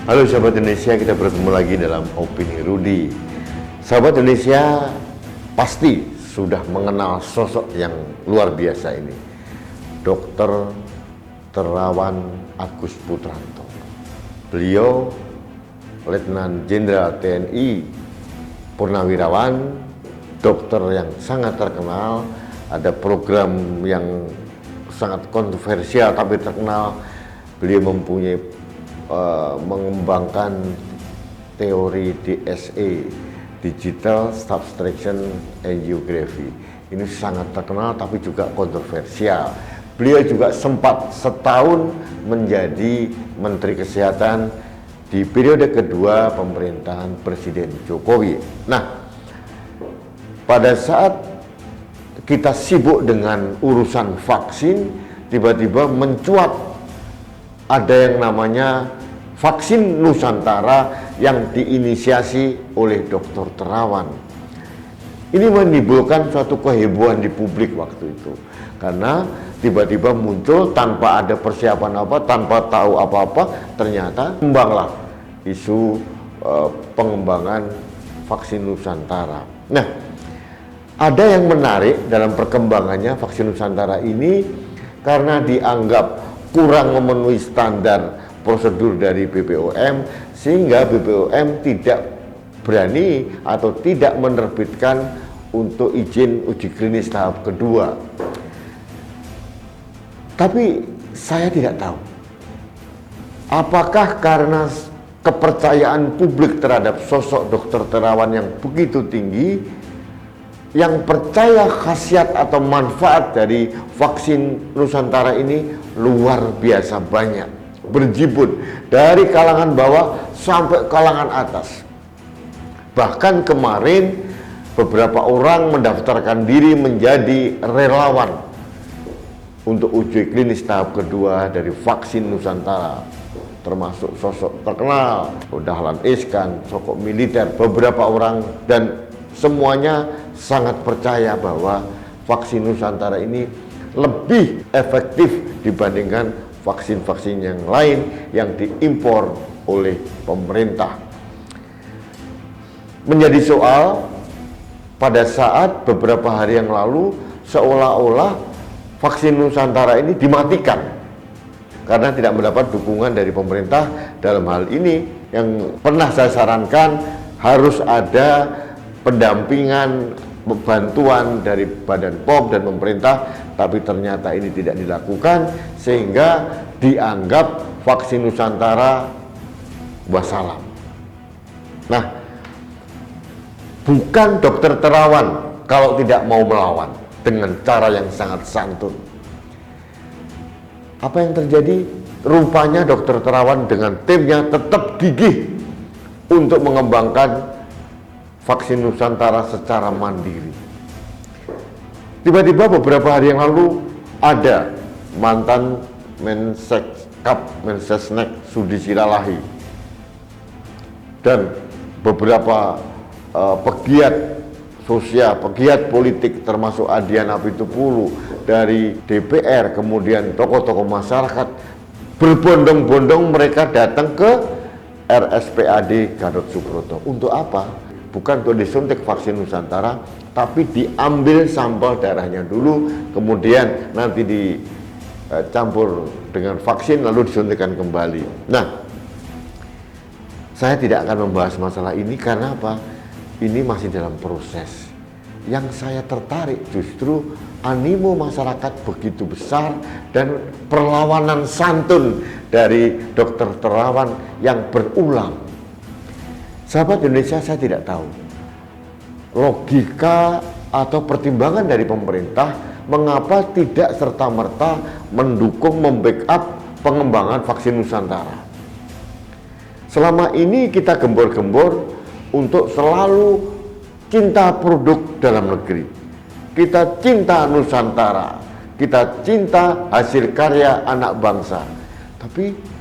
Halo sahabat Indonesia, kita bertemu lagi dalam Opini Rudi. Sahabat Indonesia pasti sudah mengenal sosok yang luar biasa ini, Dr. Terawan Agus Putranto. Beliau Letnan Jenderal TNI Purnawirawan, dokter yang sangat terkenal, ada program yang sangat kontroversial tapi terkenal. Beliau mempunyai mengembangkan teori DSA, Digital Subtraction Angiography. Ini sangat terkenal tapi juga kontroversial. Beliau juga sempat setahun menjadi Menteri Kesehatan di periode kedua pemerintahan Presiden Jokowi. Nah, pada saat kita sibuk dengan urusan vaksin, tiba-tiba mencuat ada yang namanya vaksin Nusantara yang diinisiasi oleh Dr. Terawan. Ini menimbulkan suatu kehebohan di publik waktu itu, karena tiba-tiba muncul tanpa ada persiapan apa, tanpa tahu apa-apa, ternyata kembanglah isu pengembangan vaksin Nusantara. Nah, ada yang menarik dalam perkembangannya vaksin Nusantara ini karena dianggap kurang memenuhi standar prosedur dari BPOM, sehingga BPOM tidak berani atau tidak menerbitkan untuk izin uji klinis tahap kedua. Tapi saya tidak tahu apakah karena kepercayaan publik terhadap sosok Dr. Terawan yang begitu tinggi, yang percaya khasiat atau manfaat dari vaksin Nusantara ini luar biasa banyak, berjibun dari kalangan bawah sampai kalangan atas. Bahkan kemarin beberapa orang mendaftarkan diri menjadi relawan untuk uji klinis tahap kedua dari vaksin Nusantara, termasuk sosok terkenal, Dahlan Iskan, sosok militer, beberapa orang, dan semuanya sangat percaya bahwa vaksin Nusantara ini lebih efektif dibandingkan vaksin-vaksin yang lain yang diimpor oleh pemerintah. Menjadi soal pada saat beberapa hari yang lalu seolah-olah vaksin Nusantara ini dimatikan karena tidak mendapat dukungan dari pemerintah. Dalam hal ini yang pernah saya sarankan harus ada pendampingan, bantuan dari Badan POM dan pemerintah, tapi ternyata ini tidak dilakukan sehingga dianggap vaksin Nusantara wassalam. Nah, bukan Dr. Terawan kalau tidak mau melawan dengan cara yang sangat santun. Apa yang terjadi? Rupanya Dr. Terawan dengan timnya tetap gigih untuk mengembangkan vaksin Nusantara secara mandiri. Tiba-tiba beberapa hari yang lalu ada mantan Mensesnek Sudi Silalahi dan beberapa pegiat sosial, pegiat politik termasuk Adian Apitupulu dari DPR, kemudian tokoh-tokoh masyarakat, berbondong-bondong mereka datang ke RSPAD Gatot Subroto. Untuk apa? Bukan untuk disuntik vaksin Nusantara, tapi diambil sampel darahnya dulu, kemudian nanti dicampur dengan vaksin lalu disuntikkan kembali. Nah, saya tidak akan membahas masalah ini karena apa? Ini masih dalam proses. Yang saya tertarik justru animo masyarakat begitu besar dan perlawanan santun dari Dr. Terawan yang berulang. Sahabat Indonesia, saya tidak tahu logika atau pertimbangan dari pemerintah mengapa tidak serta-merta mendukung, membackup pengembangan vaksin Nusantara. Selama ini kita gembor-gembor untuk selalu cinta produk dalam negeri. Kita cinta Nusantara, kita cinta hasil karya anak bangsa. Tapi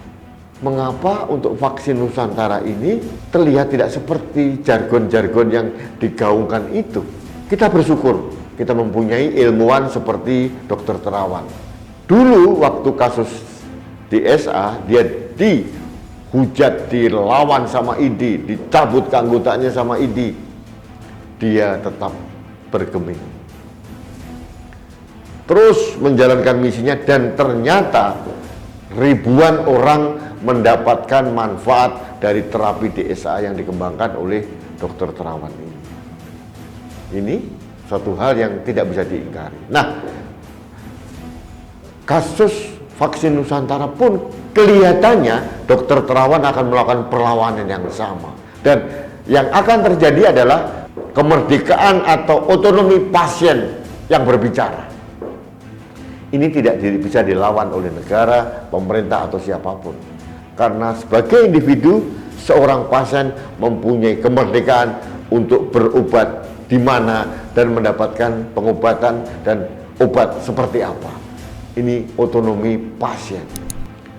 mengapa untuk vaksin Nusantara ini terlihat tidak seperti jargon-jargon yang digaungkan itu? Kita bersyukur kita mempunyai ilmuwan seperti Dr. Terawan. Dulu waktu kasus DSA, dia di dihujat, dilawan sama ID, dicabut keanggotaannya sama ID, dia tetap bergeming. Terus menjalankan misinya, dan ternyata ribuan orang mendapatkan manfaat dari terapi DSA yang dikembangkan oleh Dr. Terawan ini. Ini suatu hal yang tidak bisa diingkari. Nah, kasus vaksin Nusantara pun kelihatannya Dr. Terawan akan melakukan perlawanan yang sama. Dan yang akan terjadi adalah kemerdekaan atau otonomi pasien yang berbicara. Ini tidak bisa dilawan oleh negara, pemerintah, atau siapapun. Karena sebagai individu, seorang pasien mempunyai kemerdekaan untuk berobat di mana dan mendapatkan pengobatan dan obat seperti apa. Ini otonomi pasien.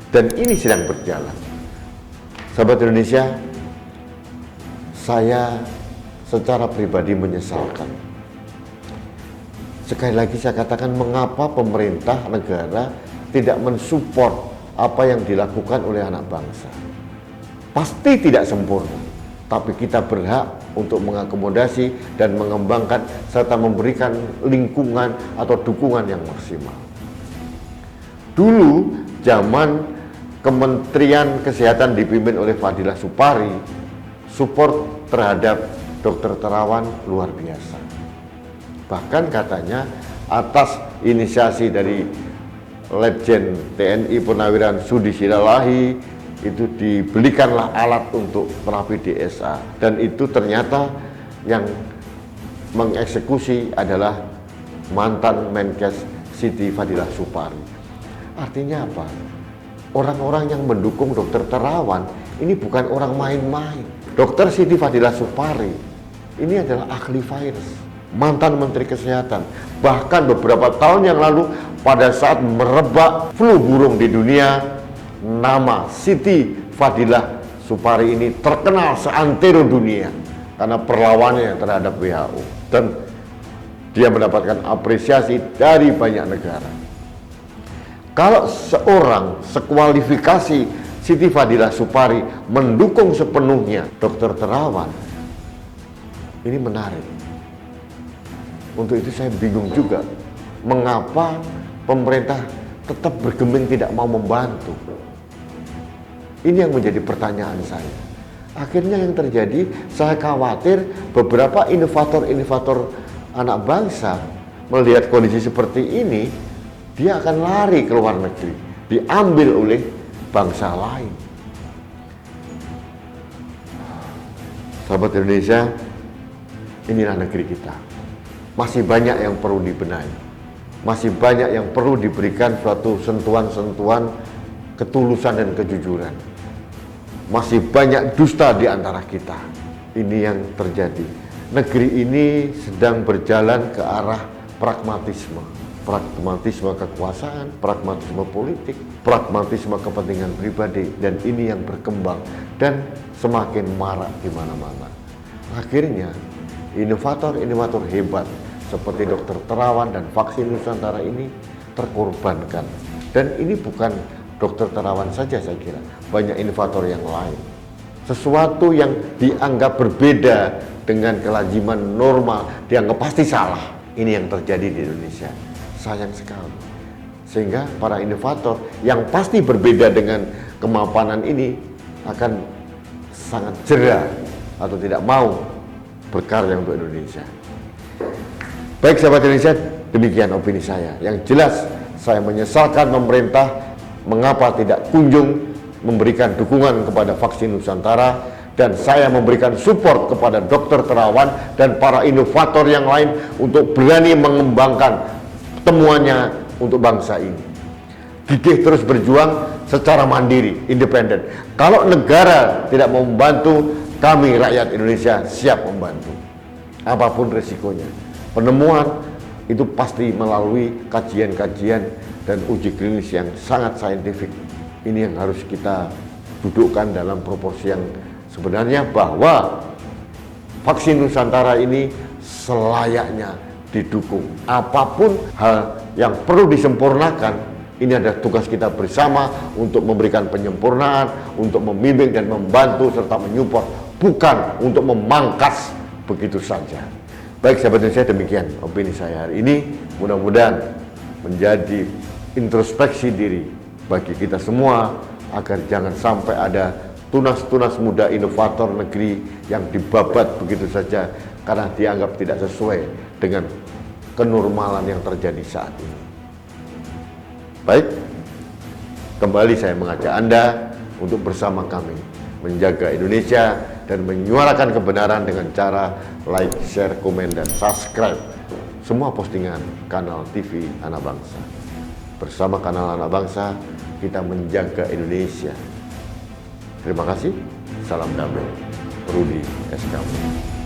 Dan ini sedang berjalan. Sahabat Indonesia, saya secara pribadi menyesalkan. Sekali lagi saya katakan, mengapa pemerintah negara tidak mensupport apa yang dilakukan oleh anak bangsa. Pasti tidak sempurna, tapi kita berhak untuk mengakomodasi dan mengembangkan serta memberikan lingkungan atau dukungan yang maksimal. Dulu zaman Kementerian Kesehatan dipimpin oleh Fadilah Supari, support terhadap Dr. Terawan luar biasa. Bahkan katanya atas inisiasi dari Letjen TNI Purnawiran Sudi Silalahi, itu dibelikanlah alat untuk terapi DSA, dan itu ternyata yang mengeksekusi adalah mantan Menkes Siti Fadilah Supari. Artinya apa? Orang-orang yang mendukung Dr. Terawan ini bukan orang main-main. Dr. Siti Fadilah Supari ini adalah ahli virus, mantan Menteri Kesehatan. Bahkan beberapa tahun yang lalu pada saat merebak flu burung di dunia, nama Siti Fadilah Supari ini terkenal seantero dunia karena perlawanannya terhadap WHO, dan dia mendapatkan apresiasi dari banyak negara. Kalau seorang sekualifikasi Siti Fadilah Supari mendukung sepenuhnya Dr. Terawan, ini menarik. Untuk itu saya bingung juga, mengapa pemerintah tetap bergeming tidak mau membantu. Ini yang menjadi pertanyaan saya. Akhirnya yang terjadi, saya khawatir beberapa inovator-inovator anak bangsa melihat kondisi seperti ini, dia akan lari ke luar negeri, diambil oleh bangsa lain. Sahabat Indonesia, inilah negeri kita. Masih banyak yang perlu dibenahi, masih banyak yang perlu diberikan suatu sentuhan-sentuhan ketulusan dan kejujuran. Masih banyak dusta di antara kita. Ini yang terjadi. Negeri ini sedang berjalan ke arah pragmatisme. Pragmatisme kekuasaan, pragmatisme politik, pragmatisme kepentingan pribadi, dan ini yang berkembang dan semakin marak di mana-mana. Akhirnya inovator-inovator hebat seperti Dr. Terawan dan vaksin Nusantara ini terkorbankan. Dan ini bukan Dr. Terawan saja, saya kira banyak inovator yang lain. Sesuatu yang dianggap berbeda dengan kelaziman normal dianggap pasti salah. Ini yang terjadi di Indonesia. Sayang sekali. Sehingga para inovator yang pasti berbeda dengan kemapanan ini akan sangat jera atau tidak mau berkarya untuk Indonesia. Baik sahabat Indonesia, demikian opini saya. Yang jelas saya menyesalkan pemerintah mengapa tidak kunjung memberikan dukungan kepada vaksin Nusantara, dan saya memberikan support kepada Dr. Terawan dan para inovator yang lain untuk berani mengembangkan temuannya untuk bangsa ini. Gigih terus berjuang secara mandiri, independen. Kalau negara tidak mau membantu, kami rakyat Indonesia siap membantu. Apapun resikonya. Penemuan itu pasti melalui kajian-kajian dan uji klinis yang sangat saintifik. Ini yang harus kita dudukkan dalam proporsi yang sebenarnya, bahwa vaksin Nusantara ini selayaknya didukung. Apapun hal yang perlu disempurnakan, Ini adalah tugas kita bersama untuk memberikan penyempurnaan, untuk membimbing dan membantu serta menyupport, bukan untuk memangkas begitu saja. Baik sahabat Indonesia, demikian opini saya hari ini. Mudah-mudahan menjadi introspeksi diri bagi kita semua agar jangan sampai ada tunas-tunas muda inovator negeri yang dibabat begitu saja karena dianggap tidak sesuai dengan kenormalan yang terjadi saat ini. Baik, kembali saya mengajak Anda untuk bersama kami menjaga Indonesia dan menyuarakan kebenaran dengan cara like, share, komen, dan subscribe semua postingan kanal TV Anak Bangsa. Bersama kanal Anak Bangsa, kita menjaga Indonesia. Terima kasih, salam damai, Rudi SKM.